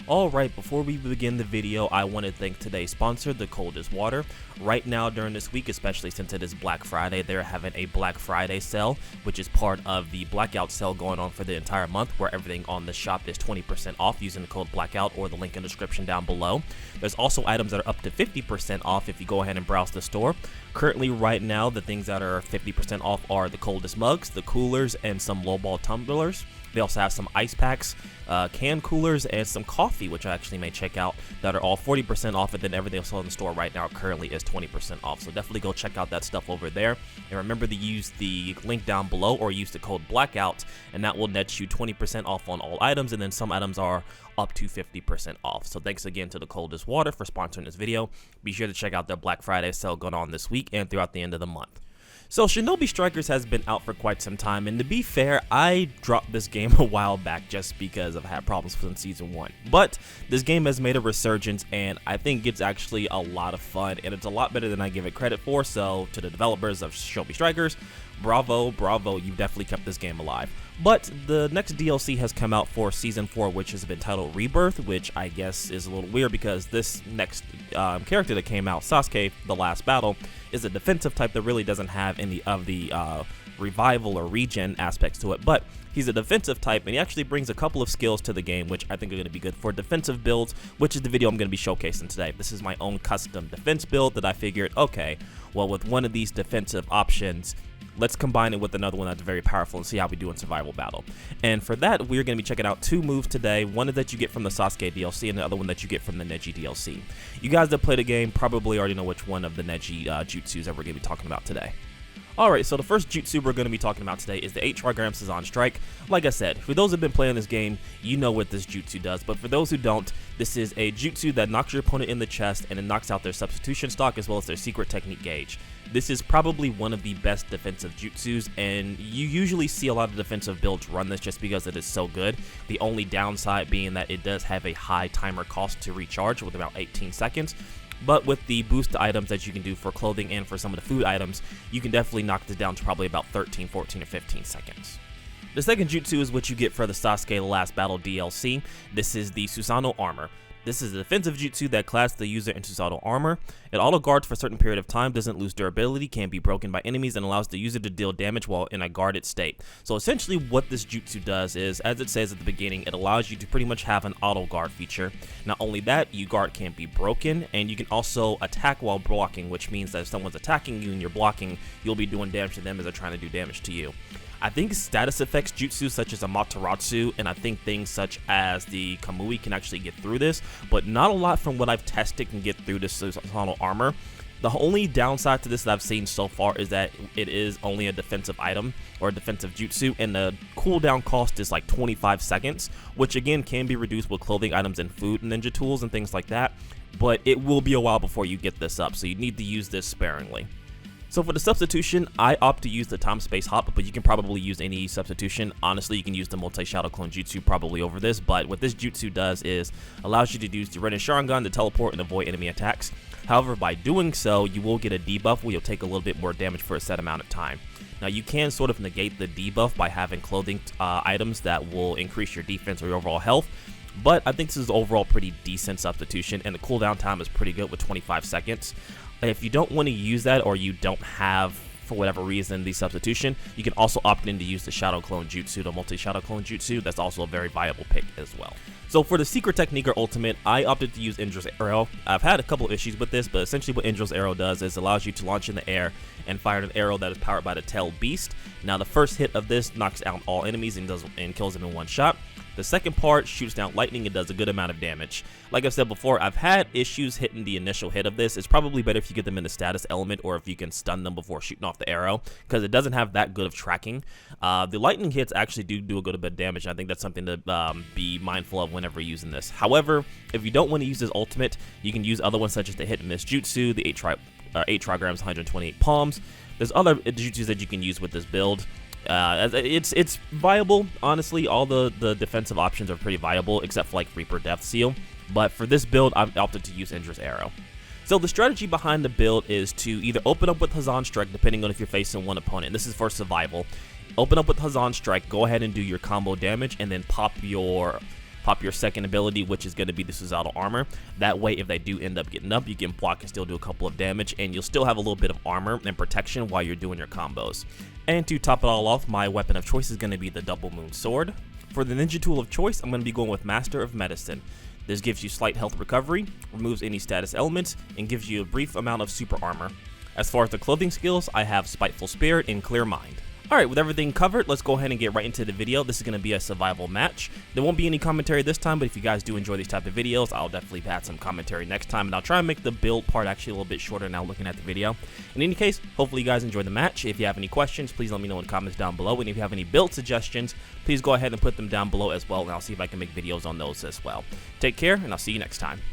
Alright, before we begin the video, I want to thank today's sponsor, The Cold is Water. Right now during this week, especially since it is Black Friday, they're having a Black Friday sale, which is part of the Blackout sale going on for the entire month, where everything on the shop is 20% off using the code Blackout or the link in the description down below. There's also items that are up to 50% off if you go ahead and browse the store. Currently, right now, the things that are 50% off are the coldest mugs, the coolers, and some lowball tumblers. They also have some ice packs, can coolers, and some coffee, which I actually may check out, that are all 40% off, and then everything else in the store right now currently is 20% off. So definitely go check out that stuff over there. And remember to use the link down below or use the code Blackout, and that will net you 20% off on all items, and then some items are up to 50% off. So thanks again to The Coldest Water for sponsoring this video. Be sure to check out their Black Friday sale going on this week and throughout the end of the month. So Shinobi Strikers has been out for quite some time, and to be fair, I dropped this game a while back just because I've had problems with Season 1. But this game has made a resurgence, and I think it's actually a lot of fun, and it's a lot better than I give it credit for. So to the developers of Shinobi Strikers, bravo, you definitely kept this game alive. But the next DLC has come out for Season 4, which has been titled Rebirth, which I guess is a little weird because this next character that came out, Sasuke, the Last Battle, is a defensive type that really doesn't have any of the revival or regen aspects to it, but he's a defensive type, and he actually brings a couple of skills to the game, which I think are going to be good for defensive builds, which is the video I'm going to be showcasing today. This is my own custom defense build that I figured, okay, well, with one of these defensive options, let's combine it with another one that's very powerful and see how we do in survival battle. And for that, we're going to be checking out two moves today. One that you get from the Sasuke DLC and the other one that you get from the Neji DLC. You guys that play the game probably already know which one of the Neji jutsus that we're going to be talking about today. Alright, so the first jutsu we're going to be talking about today is the 8 trigram Susano Strike. Like I said, for those who have been playing this game, you know what this jutsu does, but for those who don't, this is a jutsu that knocks your opponent in the chest and it knocks out their substitution stock as well as their secret technique gauge. This is probably one of the best defensive jutsus, and you usually see a lot of defensive builds run this just because it is so good. The only downside being that it does have a high timer cost to recharge with about 18 seconds. But with the boost items that you can do for clothing and for some of the food items, you can definitely knock this down to probably about 13, 14, or 15 seconds. The second jutsu is what you get for the Sasuke Last Battle DLC. This is the Susano Armor. This is a defensive jutsu that classes the user into Susano Armor. It auto guards for a certain period of time, doesn't lose durability, can be broken by enemies, and allows the user to deal damage while in a guarded state. So essentially what this jutsu does is, as it says at the beginning, it allows you to pretty much have an auto guard feature. Not only that, your guard can't be broken, and you can also attack while blocking, which means that if someone's attacking you and you're blocking, you'll be doing damage to them as they're trying to do damage to you. I think status effects jutsu such as Amaterasu and I think things such as the Kamui can actually get through this, but not a lot from what I've tested can get through this Susano Armor. The only downside to this that I've seen so far is that it is only a defensive item or a defensive jutsu, and the cooldown cost is like 25 seconds, which again can be reduced with clothing items and food and ninja tools and things like that, but it will be a while before you get this up, so you need to use this sparingly. So for the substitution, I opt to use the time space hop, but you can probably use any substitution. Honestly, you can use the multi-shadow clone jutsu probably over this, but what this jutsu does is allows you to use the Ren and Sharingan to teleport and avoid enemy attacks. However, by doing so, you will get a debuff where you'll take a little bit more damage for a set amount of time. Now, you can sort of negate the debuff by having clothing items that will increase your defense or your overall health, but I think this is overall pretty decent substitution, and the cooldown time is pretty good with 25 seconds. If you don't want to use that, or you don't have, for whatever reason, the substitution, you can also opt in to use the Shadow Clone Jutsu, the Multi-Shadow Clone Jutsu. That's also a very viable pick as well. So for the Secret Technique or Ultimate, I opted to use Indra's Arrow. I've had a couple issues with this, but essentially what Indra's Arrow does is allows you to launch in the air and fire an arrow that is powered by the Tail Beast. Now the first hit of this knocks out all enemies and kills them in one shot. The second part shoots down lightning and does a good amount of damage. Like I've said before, I've had issues hitting the initial hit of this. It's probably better if you get them in the status element or if you can stun them before shooting off the arrow, because it doesn't have that good of tracking. The lightning hits actually do a good bit of damage. I think that's something to be mindful of whenever using this. However, if you don't want to use this ultimate, you can use other ones such as the hit and miss jutsu, the 8 trigrams, 128 palms. There's other jutsus that you can use with this build. It's viable, honestly. All the defensive options are pretty viable except for like Reaper Death Seal, but for this build I've opted to use Indra's Arrow. So the strategy behind the build is to either open up with Susano Strike depending on if you're facing one opponent. This is for survival. Open up with Susano Strike, go ahead and do your combo damage, and then pop your pop your second ability, which is going to be the Susano Armor. That way, if they do end up getting up, you can block and still do a couple of damage, and you'll still have a little bit of armor and protection while you're doing your combos. And to top it all off, my weapon of choice is going to be the Double Moon Sword. For the ninja tool of choice, I'm going to be going with Master of Medicine. This gives you slight health recovery, removes any status elements, and gives you a brief amount of super armor. As far as the clothing skills, I have Spiteful Spirit and Clear Mind. Alright, with everything covered, let's go ahead and get right into the video. This is going to be a survival match. There won't be any commentary this time, but if you guys do enjoy these type of videos, I'll definitely add some commentary next time, and I'll try and make the build part actually a little bit shorter now looking at the video. In any case, hopefully you guys enjoy the match. If you have any questions, please let me know in the comments down below, and if you have any build suggestions, please go ahead and put them down below as well, and I'll see if I can make videos on those as well. Take care, and I'll see you next time. 「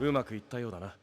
うまくいったようだな。